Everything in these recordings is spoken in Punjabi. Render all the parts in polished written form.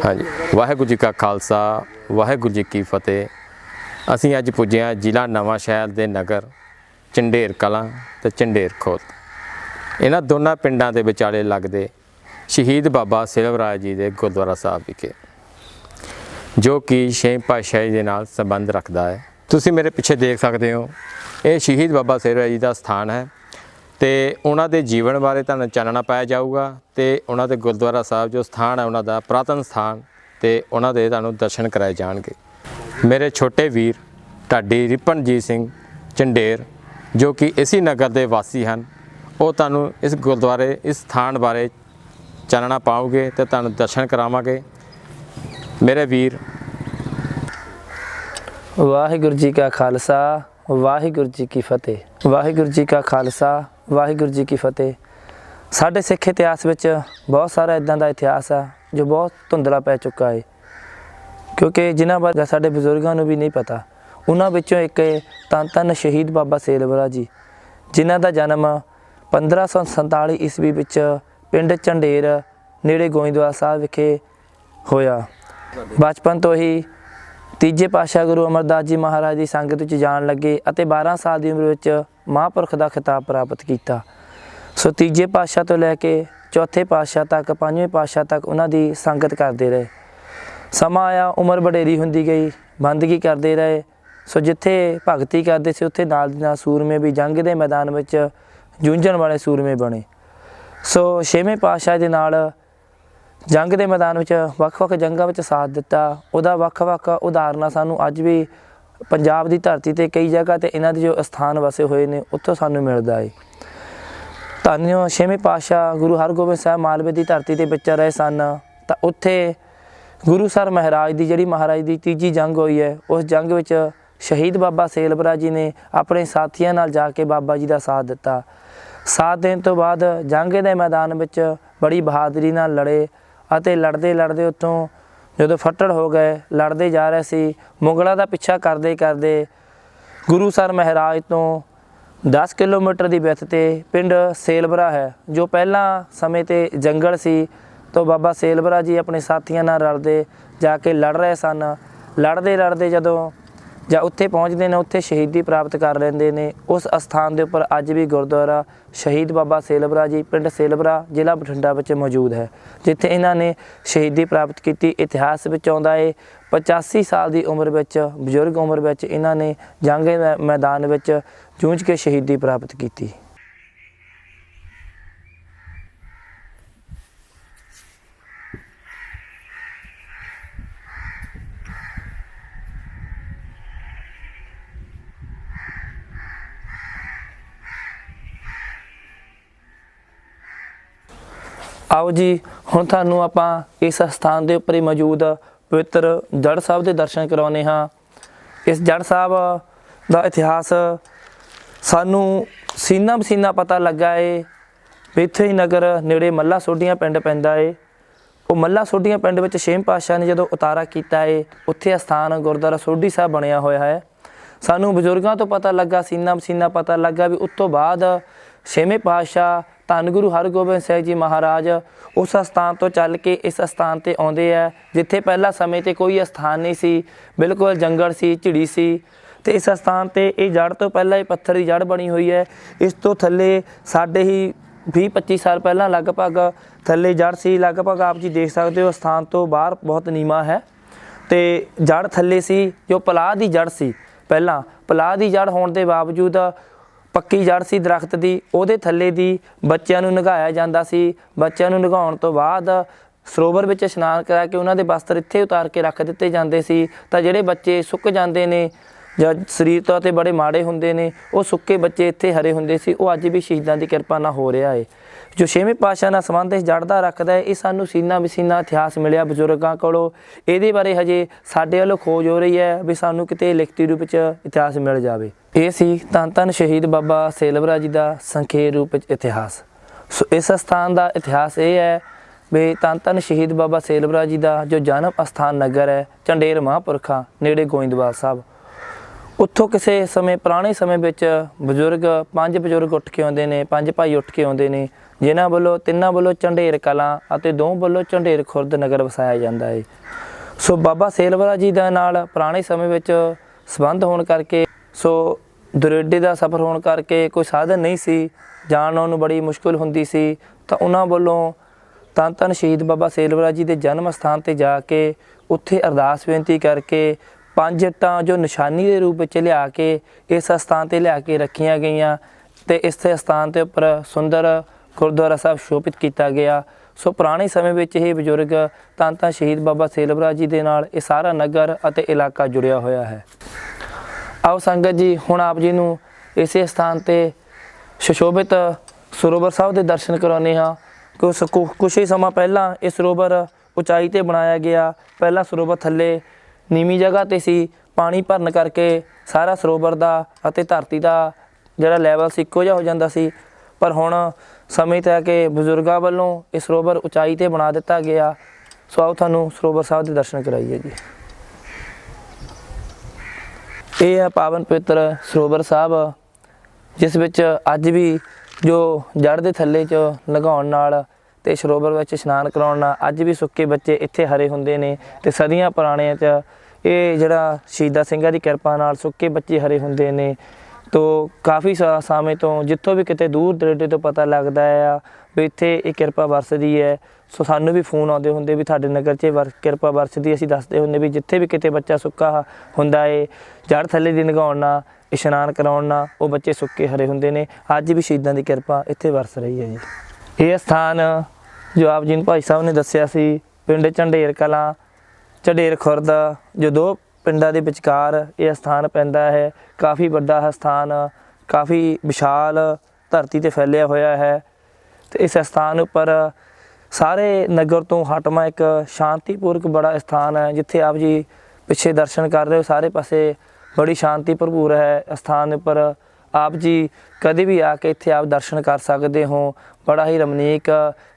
हाँ जी, वाहिगुरू जी का खालसा वाहिगुरू जी की फतेह। असीं अज पुजे हाँ जिला नवां शहर के नगर झंडेर कलां ते झंडेर खोत। इन्हां दोनों पिंडां दे विचाले लगदे शहीद बाबा सिलवराज जी के गुरुद्वारा साहब विखे, जो कि छेवीं पातशाही दे नाल संबंध रखता है। तुसीं मेरे पिछे देख सकते हो, ये शहीद बाबा सिलवराज जी का स्थान है तो उन्होंने जीवन बारे तुहानूं चानना पाया जाऊगा। तो उन्होंने गुरुद्वारा साहब जो स्थान है उन्होंने पुरातन स्थान तो उन्होंने तुहानूं दर्शन कराए जाएंगे। मेरे छोटे वीर ढाडी रिपनजीत सिंह झंडेर जो कि इसी नगर के वासी हैं, वो तुहानूं इस गुरुद्वारे इस स्थान बारे चानना पाओगे तो तुहानूं दर्शन करावांगे। मेरे वीर, वाहिगुरू जी का खालसा वाहिगुरू जी की फतेह। वाहिगुरू जी का खालसा वाहिगुरू जी की फतेह। साढ़े सिख इतिहास में बहुत सारा इदां दा इतिहास है जो बहुत धुंधला पै चुका है, क्योंकि जिन्हां बारे साढ़े बजुर्गों को भी नहीं पता। उन्हां विचों एक धन धन शहीद बाबा सेलवरा जी, जिन्हां दा जन्म 1547 ईस्वी विच पिंड झंडेर नेड़े गोइंदवाल साहब विखे होया। बचपन तो ही तीजे पातशाह गुरु अमरदास जी महाराज की संगत में जान लगे और 12 साल की उम्र में महापुरख का खिताब प्राप्त किया। सो तीजे पातशाह तो लैके चौथे पातशाह तक पांचवें पातशाह तक उन्होंने संगत करते रहे। समा आया, उम्र वडेरी होंदी गई, बंदगी करते रहे। सो जिथे भगती करते थे उत्थे नाल दी नाल सूरमे भी जंग के मैदान में जूझण वाले सूरमे बने। सो छेवें पातशाह के नाल जंग के मैदान में वक्-वक् जंगां में साथ दिता। उहदा वक्-वक् उदाहरण सानूं अज भी पंजाब की धरती ते कई जगह ते इन्हां दे जो स्थान वसे हुए ने उत्थों सानूं मिलदा है। धन्य छेवें पातशाह गुरु हरगोबिंद साहब मालवे की धरती ते विचर रहे सन, तां उत्थे गुरु सर महाराज की जिहड़ी महाराज की तीजी जंग हुई है, उस जंग में शहीद बाबा सेलवरा जी ने अपने साथियों नाल जाके बाबा जी का साथ दिता। साथ देने तो बाद जंग के मैदान में बड़ी बहादुरी नाल लड़े ਅਤੇ लड़ते लड़ते उत्तों जो फट्टड़ हो गए, लड़ते जा रहे सी। मुगलों का पिछा करते करते गुरु सर महाराज तो 10 किलोमीटर की विथ ते पिंड सेलवरा है, जो पहला समय ते जंगल सी। तो बाबा सेलवरा जी अपने साथियों नाल रलते जाके लड़ रहे सन। लड़ते लड़ते जदों ਜਾਂ ਉੱਥੇ ਪਹੁੰਚਦੇ ਨੇ, ਉੱਥੇ ਸ਼ਹੀਦੀ ਪ੍ਰਾਪਤ ਕਰ ਲੈਂਦੇ ਨੇ। ਉਸ ਅਸਥਾਨ ਦੇ ਉੱਪਰ ਅੱਜ ਵੀ ਗੁਰਦੁਆਰਾ ਸ਼ਹੀਦ ਬਾਬਾ ਸੇਲਵਰਾ ਜੀ ਪਿੰਡ ਸੇਲਵਰਾ ਜ਼ਿਲ੍ਹਾ ਬਠਿੰਡਾ ਵਿੱਚ ਮੌਜੂਦ ਹੈ, ਜਿੱਥੇ ਇਹਨਾਂ ਨੇ ਸ਼ਹੀਦੀ ਪ੍ਰਾਪਤ ਕੀਤੀ। ਇਤਿਹਾਸ ਵਿੱਚ ਆਉਂਦਾ ਹੈ 85 ਸਾਲ ਦੀ ਉਮਰ ਵਿੱਚ, ਬਜ਼ੁਰਗ ਉਮਰ ਵਿੱਚ ਇਹਨਾਂ ਨੇ ਜੰਗ ਦੇ ਮੈਦਾਨ ਵਿੱਚ ਜੂਝ ਕੇ ਸ਼ਹੀਦੀ ਪ੍ਰਾਪਤ ਕੀਤੀ। आओ जी, हुण तुहानूं आपां इस स्थान के उपर ही मौजूद पवित्र जड़ साहब के दर्शन करवाने हाँ। इस जड़ साहब का इतिहास सानूं सीना बसीना पता लगा है भी इत्थे ही नगर नेड़े मल्ला सोढियां पिंड पैंदा है। वो मल्ला सोढियां पिंड विच छेवें पातशाह ने जदों उतारा किया है, उत्थे स्थान गुरुद्वारा सोढी साहब बनिया होया है। सानूं बजुर्गों तो पता लगा, सीना बसीना पता लगा भी उस तो बाद छेवें पातशाह धन गुरु हरगोबिंद साहब जी महाराज उस स्थान तो चल के इस स्थान पर आते हैं, जिथे पहला समय तो कोई स्थान नहीं सी, बिल्कुल जंगल सी, झिड़ी सी। तो इस स्थान पर यह जड़ तो पहला ही पत्थर की जड़ बनी हुई है। इस तो थले साढ़े ही 20-25 साल पहला लगभग थले जड़ सी। लगभग आप जी देख सकते हो स्थान तो बाहर बहुत नीवा है, तो जड़ थले सी जो पलाह की जड़ सी। पहला पलाह की जड़ होने के बावजूद पक्की जड़ सी दरख्त की, उहदे थल्ले दी बच्चों नूं नगाया जांदा सी। बच्चों नूं नगाउण तो बाद सरोवर विच इशनान करा के उन्हां दे वस्त्र इत्थे उतार के रख दिते जांदे सी। तां जिहड़े बच्चे सुੱਕ जांदे ने जां शरीर तौर ते बड़े माड़े हुंदे ने, वो सुੱਕੇ बच्चे इत्थे हरे हुंदे सी। वो अज भी शहीदां दी किरपा नाल हो रहा है। जो छेवें पातशाह नाल संबंध इस जड़ दा रखदा है, ये सानूं सीना बसीना इतिहास मिलिया बजुर्गां कोलों। इहदे बारे हजे साडे वल्लों खोज हो रही है भी सानूं किते लिखती रूप च इतिहास मिल जावे। ये सी धन धन शहीद बाबा सेलवरा जी का संखेप रूप इतिहास। सो इस स्थान का इतिहास ये है भी धन धन शहीद बाबा सेलवरा जी का जो जन्म स्थान नगर है झंडेर महापुरखा नेड़े गोइंदवाल साहब। उत्थों किसी समय पुराने समय में बजुर्ग 5 बजुर्ग उठ के आते हैं, 5 भाई उठ के आते हैं, ਜਿਨ੍ਹਾਂ ਵੱਲੋਂ ਤਿੰਨਾਂ ਵੱਲੋਂ ਝੰਡੇਰ ਕਲਾਂ ਅਤੇ ਦੋ ਵੱਲੋਂ ਝੰਡੇਰ ਖੁਰਦ ਨਗਰ ਵਸਾਇਆ ਜਾਂਦਾ ਹੈ। ਸੋ ਬਾਬਾ ਸੇਲਵਰਾ ਜੀ ਦੇ ਨਾਲ ਪੁਰਾਣੇ ਸਮੇਂ ਵਿੱਚ ਸੰਬੰਧ ਹੋਣ ਕਰਕੇ ਦੁਰੇਡੇ ਦਾ ਸਫ਼ਰ ਹੋਣ ਕਰਕੇ ਕੋਈ ਸਾਧਨ ਨਹੀਂ ਸੀ, ਜਾਣ ਆਉਣ ਨੂੰ ਬੜੀ ਮੁਸ਼ਕਿਲ ਹੁੰਦੀ ਸੀ, ਤਾਂ ਉਹਨਾਂ ਵੱਲੋਂ ਧੰਨ ਧੰਨ ਸ਼ਹੀਦ ਬਾਬਾ ਸੇਲਵਰਾ ਜੀ ਦੇ ਜਨਮ ਸਥਾਨ 'ਤੇ ਜਾ ਕੇ ਉੱਥੇ ਅਰਦਾਸ ਬੇਨਤੀ ਕਰਕੇ 5 ਇੱਟਾਂ ਜੋ ਨਿਸ਼ਾਨੀ ਦੇ ਰੂਪ ਵਿੱਚ ਲਿਆ ਕੇ ਇਸ ਸਥਾਨ 'ਤੇ ਲਿਆ ਕੇ ਰੱਖੀਆਂ ਗਈਆਂ ਤੇ ਇਸ ਸਥਾਨ ਦੇ ਉੱਪਰ ਸੁੰਦਰ ਗੁਰਦੁਆਰਾ ਸਾਹਿਬ ਸ਼ੋਭਿਤ ਕੀਤਾ ਗਿਆ। ਸੋ ਪੁਰਾਣੇ ਸਮੇਂ ਵਿੱਚ ਇਹ ਬਜ਼ੁਰਗ ਧੰਨ ਧੰਨ ਸ਼ਹੀਦ ਬਾਬਾ ਸੇਲਵਰਾ ਜੀ ਦੇ ਨਾਲ ਇਹ ਸਾਰਾ ਨਗਰ ਅਤੇ ਇਲਾਕਾ ਜੁੜਿਆ ਹੋਇਆ ਹੈ। ਆਓ ਸੰਗਤ ਜੀ ਹੁਣ ਆਪ ਜੀ ਨੂੰ ਇਸੇ ਸਥਾਨ 'ਤੇ ਸੁਸ਼ੋਭਿਤ ਸਰੋਵਰ ਸਾਹਿਬ ਦੇ ਦਰਸ਼ਨ ਕਰਾਉਂਦੇ ਹਾਂ। ਕੁਛ ਹੀ ਸਮਾਂ ਪਹਿਲਾਂ ਇਹ ਸਰੋਵਰ ਉਚਾਈ 'ਤੇ ਬਣਾਇਆ ਗਿਆ। ਪਹਿਲਾਂ ਸਰੋਵਰ ਥੱਲੇ ਨੀਵੀਂ ਜਗ੍ਹਾ 'ਤੇ ਸੀ, ਪਾਣੀ ਭਰਨ ਕਰਕੇ ਸਾਰਾ ਸਰੋਵਰ ਦਾ ਅਤੇ ਧਰਤੀ ਦਾ ਜਿਹੜਾ ਲੈਵਲ ਸੀ ਇੱਕੋ ਜਿਹਾ ਹੋ ਜਾਂਦਾ ਸੀ, ਪਰ ਹੁਣ ਸਮੇਂ 'ਤੇ ਆ ਕੇ ਬਜ਼ੁਰਗਾਂ ਵੱਲੋਂ ਇਹ ਸਰੋਵਰ ਉਚਾਈ 'ਤੇ ਬਣਾ ਦਿੱਤਾ ਗਿਆ। ਸੋ ਆਓ ਤੁਹਾਨੂੰ ਸਰੋਵਰ ਸਾਹਿਬ ਦੇ ਦਰਸ਼ਨ ਕਰਾਈਏ ਜੀ। ਇਹ ਹੈ ਪਾਵਨ ਪਵਿੱਤਰ ਸਰੋਵਰ ਸਾਹਿਬ, ਜਿਸ ਵਿੱਚ ਅੱਜ ਵੀ ਜੋ ਜੜ੍ਹ ਦੇ ਥੱਲੇ 'ਚ ਲਗਾਉਣ ਨਾਲ ਤੇ ਸਰੋਵਰ ਵਿੱਚ ਇਸ਼ਨਾਨ ਕਰਾਉਣ ਨਾਲ ਅੱਜ ਵੀ ਸੁੱਕੇ ਬੱਚੇ ਇੱਥੇ ਹਰੇ ਹੁੰਦੇ ਨੇ ਤੇ ਸਦੀਆਂ ਪੁਰਾਣਿਆਂ 'ਚ ਇਹ ਜਿਹੜਾ ਸ਼ਹੀਦਾਂ ਸਿੰਘਾਂ ਦੀ ਕਿਰਪਾ ਨਾਲ ਸੁੱਕੇ ਬੱਚੇ ਹਰੇ ਹੁੰਦੇ ਨੇ। ਤੋ ਕਾਫੀ ਸਮੇਂ ਤੋਂ ਜਿੱਥੋਂ ਵੀ ਕਿਤੇ ਦੂਰ ਦਰੇਡੇ ਤੋਂ ਪਤਾ ਲੱਗਦਾ ਆ ਵੀ ਇੱਥੇ ਇਹ ਕਿਰਪਾ ਵਰਸਦੀ ਹੈ। ਸੋ ਸਾਨੂੰ ਵੀ ਫੋਨ ਆਉਂਦੇ ਹੁੰਦੇ ਵੀ ਤੁਹਾਡੇ ਨਗਰ 'ਚ ਕਿਰਪਾ ਵਰਸਦੀ। ਅਸੀਂ ਦੱਸਦੇ ਹੁੰਦੇ ਵੀ ਜਿੱਥੇ ਵੀ ਕਿਤੇ ਬੱਚਾ ਸੁੱਕਾ ਹੁੰਦਾ ਏ ਜੜ੍ਹ ਥੱਲੇ ਦੀ ਲਗਾਉਣ ਨਾਲ ਇਸ਼ਨਾਨ ਕਰਾਉਣ ਨਾਲ ਉਹ ਬੱਚੇ ਸੁੱਕੇ ਹਰੇ ਹੁੰਦੇ ਨੇ। ਅੱਜ ਵੀ ਸ਼ਹੀਦਾਂ ਦੀ ਕਿਰਪਾ ਇੱਥੇ ਵਰਸ ਰਹੀ ਹੈ ਜੀ। ਇਹ ਸਥਾਨ ਜੋ ਆਪ ਜੀ ਨੂੰ ਭਾਈ ਸਾਹਿਬ ਨੇ ਦੱਸਿਆ ਸੀ, ਪਿੰਡ ਝੰਡੇਰ ਕਲਾਂ ਝੰਡੇਰ ਖੁਰਦ, ਜੋ ਦੋ ਪਿੰਡਾਂ ਦੇ ਵਿਚਕਾਰ ਇਹ ਸਥਾਨ ਪੈਂਦਾ ਹੈ। ਕਾਫੀ ਵੱਡਾ ਹੈ ਸਥਾਨ, ਕਾਫੀ ਵਿਸ਼ਾਲ ਧਰਤੀ 'ਤੇ ਫੈਲਿਆ ਹੋਇਆ ਹੈ ਤੇ ਇਸ ਸਥਾਨ ਉੱਪਰ ਸਾਰੇ ਨਗਰ ਤੋਂ ਹਟਵਾਂ ਇੱਕ ਸ਼ਾਂਤੀਪੂਰਕ ਬੜਾ ਸਥਾਨ ਹੈ, ਜਿੱਥੇ ਆਪ ਜੀ ਪਿੱਛੇ ਦਰਸ਼ਨ ਕਰ ਰਹੇ ਹੋ। ਸਾਰੇ ਪਾਸੇ ਬੜੀ ਸ਼ਾਂਤੀ ਭਰਪੂਰ ਹੈ ਸਥਾਨ ਉੱਪਰ। ਆਪ ਜੀ ਕਦੇ ਵੀ ਆ ਕੇ ਇੱਥੇ ਆਪ ਦਰਸ਼ਨ ਕਰ ਸਕਦੇ ਹੋ। ਬੜਾ ਹੀ ਰਮਣੀਕ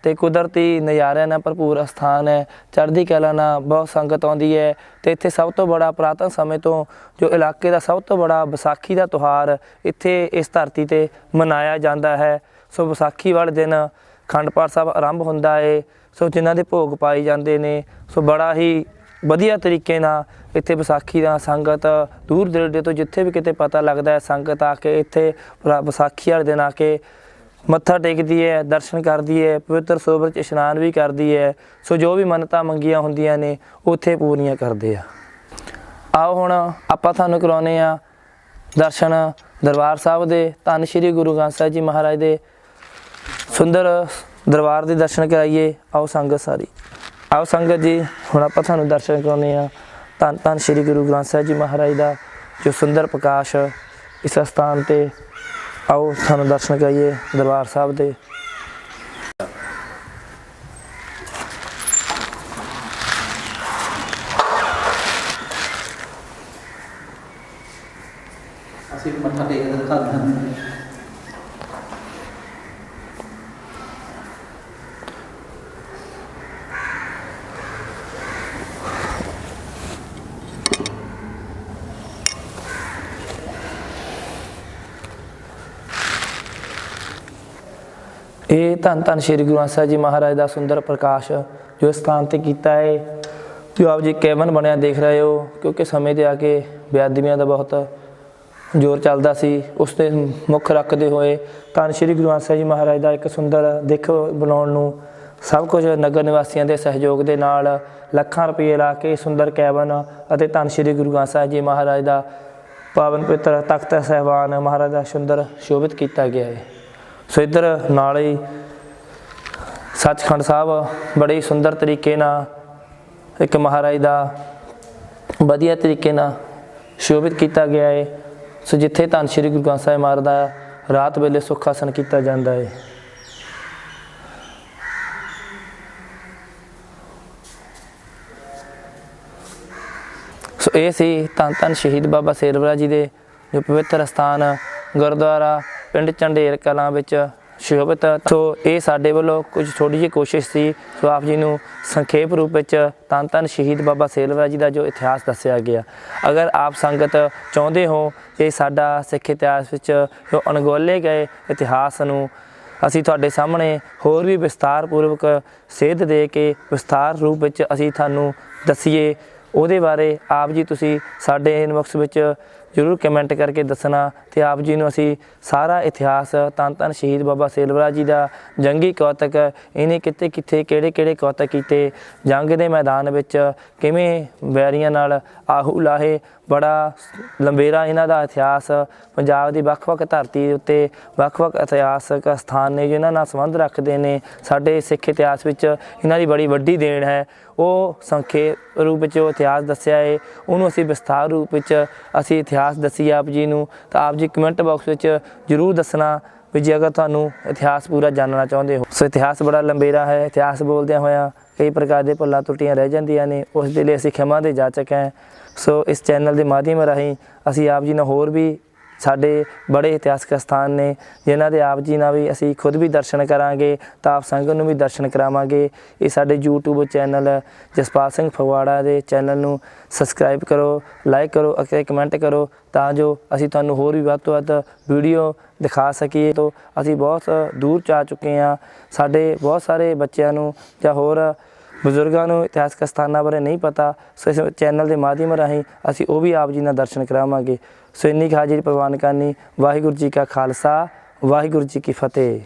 ਤੇ ਕੁਦਰਤੀ ਨਜ਼ਾਰਿਆਂ ਨਾਲ ਭਰਪੂਰ ਸਥਾਨ ਹੈ। ਚੜ੍ਹਦੀ ਕਲਾ ਨਾਲ ਬਹੁਤ ਸੰਗਤ ਆਉਂਦੀ ਹੈ ਤੇ ਇੱਥੇ ਸਭ ਤੋਂ ਬੜਾ ਪੁਰਾਤਨ ਸਮੇਂ ਤੋਂ ਜੋ ਇਲਾਕੇ ਦਾ ਸਭ ਤੋਂ ਬੜਾ ਵਿਸਾਖੀ ਦਾ ਤਿਉਹਾਰ ਇੱਥੇ ਇਸ ਧਰਤੀ 'ਤੇ ਮਨਾਇਆ ਜਾਂਦਾ ਹੈ। ਸੋ ਵਿਸਾਖੀ ਵਾਲੇ ਦਿਨ ਅਖੰਡ ਪਾਠ ਸਾਹਿਬ ਆਰੰਭ ਹੁੰਦਾ ਹੈ। ਸੋ ਜਿਨ੍ਹਾਂ ਦੇ ਭੋਗ ਪਾਏ ਜਾਂਦੇ ਨੇ। ਸੋ ਬੜਾ ਹੀ ਵਧੀਆ ਤਰੀਕੇ ਨਾਲ ਇੱਥੇ ਵਿਸਾਖੀ ਦਾ ਸੰਗਤ ਦੂਰ ਦਰੇਡੇ ਤੋਂ ਜਿੱਥੇ ਵੀ ਕਿਤੇ ਪਤਾ ਲੱਗਦਾ ਹੈ ਸੰਗਤ ਆ ਕੇ ਇੱਥੇ ਵਿਸਾਖੀ ਵਾਲੇ ਦਿਨ ਆ ਕੇ ਮੱਥਾ ਟੇਕਦੀ ਹੈ, ਦਰਸ਼ਨ ਕਰਦੀ ਹੈ, ਪਵਿੱਤਰ ਸਰੋਵਰ 'ਚ ਇਸ਼ਨਾਨ ਵੀ ਕਰਦੀ ਹੈ। ਸੋ ਜੋ ਵੀ ਮੰਨਤਾਂ ਮੰਗੀਆਂ ਹੁੰਦੀਆਂ ਨੇ ਉੱਥੇ ਪੂਰੀਆਂ ਕਰਦੇ ਆ। ਆਓ ਹੁਣ ਆਪਾਂ ਤੁਹਾਨੂੰ ਕਰਾਉਂਦੇ ਹਾਂ ਦਰਸ਼ਨ ਦਰਬਾਰ ਸਾਹਿਬ ਦੇ। ਧੰਨ ਸ਼੍ਰੀ ਗੁਰੂ ਗ੍ਰੰਥ ਸਾਹਿਬ ਜੀ ਮਹਾਰਾਜ ਦੇ ਸੁੰਦਰ ਦਰਬਾਰ ਦੇ ਦਰਸ਼ਨ ਕਰਾਈਏ। ਆਓ ਸੰਗਤ ਸਾਰੀ, ਆਓ ਸੰਗਤ ਜੀ ਹੁਣ ਆਪਾਂ ਤੁਹਾਨੂੰ ਦਰਸ਼ਨ ਕਰਾਉਂਦੇ ਹਾਂ ਧੰਨ ਧੰਨ ਸ਼੍ਰੀ ਗੁਰੂ ਗ੍ਰੰਥ ਸਾਹਿਬ ਜੀ ਮਹਾਰਾਜ ਦਾ ਜੋ ਸੁੰਦਰ ਪ੍ਰਕਾਸ਼ ਇਸ ਸਥਾਨ 'ਤੇ। ਆਓ ਸਾਨੂੰ ਦਰਸ਼ਨ ਕਰਾਈਏ ਦਰਬਾਰ ਸਾਹਿਬ ਦੇ। ਅਸੀਂ ਮੱਥਾ ਟੇਕਦੇ ਦਿਖਾਉਂਦੇ ਹਾਂ। ਇਹ ਧੰਨ ਧੰਨ ਸ਼੍ਰੀ ਗੁਰੂ ਗ੍ਰੰਥ ਸਾਹਿਬ ਜੀ ਮਹਾਰਾਜ ਦਾ ਸੁੰਦਰ ਪ੍ਰਕਾਸ਼ ਜੋ ਸਥਾਨ 'ਤੇ ਕੀਤਾ ਹੈ, ਜੋ ਆਪ ਜੀ ਕੈਬਨ ਬਣਿਆ ਦੇਖ ਰਹੇ ਹੋ। ਕਿਉਂਕਿ ਸਮੇਂ 'ਤੇ ਆ ਕੇ ਬੇਅਦਬੀਆਂ ਦਾ ਬਹੁਤ ਜ਼ੋਰ ਚੱਲਦਾ ਸੀ, ਉਸ 'ਤੇ ਮੁੱਖ ਰੱਖਦੇ ਹੋਏ ਧੰਨ ਸ਼੍ਰੀ ਗੁਰੂ ਗ੍ਰੰਥ ਸਾਹਿਬ ਜੀ ਮਹਾਰਾਜ ਦਾ ਇੱਕ ਸੁੰਦਰ ਦਿੱਖ ਬਣਾਉਣ ਨੂੰ ਸਭ ਕੁਝ ਨਗਰ ਨਿਵਾਸੀਆਂ ਦੇ ਸਹਿਯੋਗ ਦੇ ਨਾਲ ਲੱਖਾਂ ਰੁਪਏ ਲਾ ਕੇ ਸੁੰਦਰ ਕੈਬਨ ਅਤੇ ਧੰਨ ਸ਼੍ਰੀ ਗੁਰੂ ਗ੍ਰੰਥ ਸਾਹਿਬ ਜੀ ਮਹਾਰਾਜ ਦਾ ਪਾਵਨ ਪਵਿੱਤਰ ਤਖਤ ਸਾਹਿਬਾਨ ਮਹਾਰਾਜ ਦਾ ਸੁੰਦਰ ਸ਼ੋਭਿਤ ਕੀਤਾ ਗਿਆ ਹੈ। ਸੋ ਇੱਧਰ ਨਾਲ ਹੀ ਸੱਚਖੰਡ ਸਾਹਿਬ ਬੜੇ ਸੁੰਦਰ ਤਰੀਕੇ ਨਾਲ ਇੱਕ ਮਹਾਰਾਜ ਦਾ ਵਧੀਆ ਤਰੀਕੇ ਨਾਲ ਸ਼ੋਭਿਤ ਕੀਤਾ ਗਿਆ ਹੈ। ਸੋ ਜਿੱਥੇ ਧੰਨ ਸ਼੍ਰੀ ਗੁਰੂ ਗ੍ਰੰਥ ਸਾਹਿਬ ਮਹਾਰਾਜ ਦਾ ਰਾਤ ਵੇਲੇ ਸੁੱਖ ਆਸਣ ਕੀਤਾ ਜਾਂਦਾ ਹੈ। ਸੋ ਇਹ ਸੀ ਧੰਨ ਧੰਨ ਸ਼ਹੀਦ ਬਾਬਾ ਸੇਲਵਰਾ ਜੀ ਦੇ ਜੋ ਪਵਿੱਤਰ ਸਥਾਨ ਗੁਰਦੁਆਰਾ ਪਿੰਡ ਝੰਡੇਰ ਕਲਾਂ ਵਿੱਚ ਸ਼ੋਭਿਤ। ਸੋ ਇਹ ਸਾਡੇ ਵੱਲੋਂ ਕੁਝ ਥੋੜ੍ਹੀ ਜਿਹੀ ਕੋਸ਼ਿਸ਼ ਸੀ ਸੋ ਆਪ ਜੀ ਨੂੰ ਸੰਖੇਪ ਰੂਪ ਵਿੱਚ ਧੰਨ ਧੰਨ ਸ਼ਹੀਦ ਬਾਬਾ ਸੇਲਵਰਾ ਜੀ ਦਾ ਜੋ ਇਤਿਹਾਸ ਦੱਸਿਆ ਗਿਆ। ਅਗਰ ਆਪ ਸੰਗਤ ਚਾਹੁੰਦੇ ਹੋ ਇਹ ਸਾਡਾ ਸਿੱਖ ਇਤਿਹਾਸ ਵਿੱਚ ਜੋ ਅਣਗੌਲੇ ਗਏ ਇਤਿਹਾਸ ਨੂੰ ਅਸੀਂ ਤੁਹਾਡੇ ਸਾਹਮਣੇ ਹੋਰ ਵੀ ਵਿਸਤਾਰਪੂਰਵਕ ਸੇਧ ਦੇ ਕੇ ਵਿਸਤਾਰ ਰੂਪ ਵਿੱਚ ਅਸੀਂ ਤੁਹਾਨੂੰ ਦੱਸੀਏ। ਉਹਦੇ ਬਾਰੇ ਆਪ ਜੀ ਤੁਸੀਂ ਸਾਡੇ ਇਨਬਾਕਸ ਵਿੱਚ ਜ਼ਰੂਰ ਕਮੈਂਟ ਕਰਕੇ ਦੱਸਣਾ ਤੇ ਆਪ ਜੀ ਨੂੰ ਅਸੀਂ ਸਾਰਾ ਇਤਿਹਾਸ ਧੰਨ ਧੰਨ ਸ਼ਹੀਦ ਬਾਬਾ ਸੇਲਵਰਾ ਜੀ ਦਾ ਜੰਗੀ ਕੌਤਕ, ਇਹਨੇ ਕਿੱਥੇ ਕਿੱਥੇ ਕਿਹੜੇ ਕਿਹੜੇ ਕੌਤਕ ਕੀਤੇ, ਜੰਗ ਦੇ ਮੈਦਾਨ ਵਿੱਚ ਕਿਵੇਂ ਵੈਰੀਆਂ ਨਾਲ ਆਹੂ ਲਾਹੇ, ਬੜਾ ਲੰਬੇਰਾ ਇਹਨਾਂ ਦਾ ਇਤਿਹਾਸ, ਪੰਜਾਬ ਦੀ ਵੱਖ-ਵੱਖ ਧਰਤੀ ਦੇ ਉੱਤੇ ਵੱਖ-ਵੱਖ ਇਤਿਹਾਸਕ ਸਥਾਨ ਨੇ ਜਿਨ੍ਹਾਂ ਨਾਲ ਸੰਬੰਧ ਰੱਖਦੇ ਨੇ। ਸਾਡੇ ਸਿੱਖ ਇਤਿਹਾਸ ਵਿੱਚ ਇਹਨਾਂ ਦੀ ਬੜੀ ਵੱਡੀ ਦੇਣ ਹੈ। ਉਹ ਸੰਖੇਪ ਰੂਪ ਵਿੱਚ ਉਹ ਇਤਿਹਾਸ ਦੱਸਿਆ ਹੈ, ਉਹਨੂੰ ਅਸੀਂ ਵਿਸਥਾਰ ਰੂਪ ਵਿੱਚ ਅਸੀਂ ਇਤਿਹਾਸ ਦੱਸੀਏ ਆਪ ਜੀ ਨੂੰ। ਤਾਂ ਆਪ ਜੀ ਕਮੈਂਟ ਬਾਕਸ ਵਿੱਚ ਜ਼ਰੂਰ ਦੱਸਣਾ ਵੀ ਜੇ ਅਗਰ ਤੁਹਾਨੂੰ ਇਤਿਹਾਸ ਪੂਰਾ ਜਾਣਨਾ ਚਾਹੁੰਦੇ ਹੋ। ਸੋ ਇਤਿਹਾਸ ਬੜਾ ਲੰਬੇਰਾ ਹੈ। ਇਤਿਹਾਸ ਬੋਲਦਿਆਂ ਹੋਇਆਂ ਕਈ ਪ੍ਰਕਾਰ ਦੇ ਭੁੱਲਾਂ त्रुटियां ਰਹਿ ਜਾਂਦੀਆਂ ਨੇ, ਉਸ ਦੇ ਲਈ ਅਸੀਂ ਖਿਮਾ ਦੇ ਜਾਚਕ ਹੈ। ਸੋ ਇਸ ਚੈਨਲ ਦੇ ਮਾਧਿਅਮ ਰਾਹੀਂ ਅਸੀਂ ਆਪ ਜੀ ਨਾਲ ਹੋਰ ਵੀ ਸਾਡੇ ਬੜੇ ਇਤਿਹਾਸਕ ਸਥਾਨ ਨੇ ਜਿਨ੍ਹਾਂ ਦੇ ਆਪ ਜੀ ਨਾਲ ਵੀ ਅਸੀਂ ਖੁਦ ਵੀ ਦਰਸ਼ਨ ਕਰਾਂਗੇ ਤਾਂ ਆਪ ਸੰਗਤ ਨੂੰ ਵੀ ਦਰਸ਼ਨ ਕਰਾਵਾਂਗੇ। ਇਹ ਸਾਡੇ YouTube ਚੈਨਲ ਜਸਪਾਲ ਸਿੰਘ ਫਗਵਾੜਾ ਦੇ ਚੈਨਲ ਨੂੰ ਸਬਸਕ੍ਰਾਈਬ ਕਰੋ, ਲਾਈਕ ਕਰੋ ਅਤੇ ਕਮੈਂਟ ਕਰੋ ਤਾਂ ਜੋ ਅਸੀਂ ਤੁਹਾਨੂੰ ਹੋਰ ਵੀ ਵੱਧ ਤੋਂ ਵੱਧ ਵੀਡੀਓ ਦਿਖਾ ਸਕੀਏ। ਤੋਂ ਅਸੀਂ ਬਹੁਤ ਦੂਰ ਜਾ ਚੁੱਕੇ ਹਾਂ। ਸਾਡੇ ਬਹੁਤ ਸਾਰੇ ਬੱਚਿਆਂ ਨੂੰ ਜਾਂ ਹੋਰ ਬਜ਼ੁਰਗਾਂ ਨੂੰ ਇਤਿਹਾਸਕ ਸਥਾਨਾਂ ਬਾਰੇ ਨਹੀਂ ਪਤਾ। ਸੋ ਇਸ ਚੈਨਲ ਦੇ ਮਾਧਿਅਮ ਰਾਹੀਂ ਅਸੀਂ ਉਹ ਵੀ ਆਪ ਜੀ ਨਾਲ ਦਰਸ਼ਨ ਕਰਾਵਾਂਗੇ। ਸੋ ਇੰਨੀ ਕੁ ਹਾਜ਼ਰੀ ਪ੍ਰਵਾਨ ਕਰਨੀ। ਵਾਹਿਗੁਰੂ ਜੀ ਕਾ ਖਾਲਸਾ, ਵਾਹਿਗੁਰੂ ਜੀ ਕੀ ਫਤਿਹ।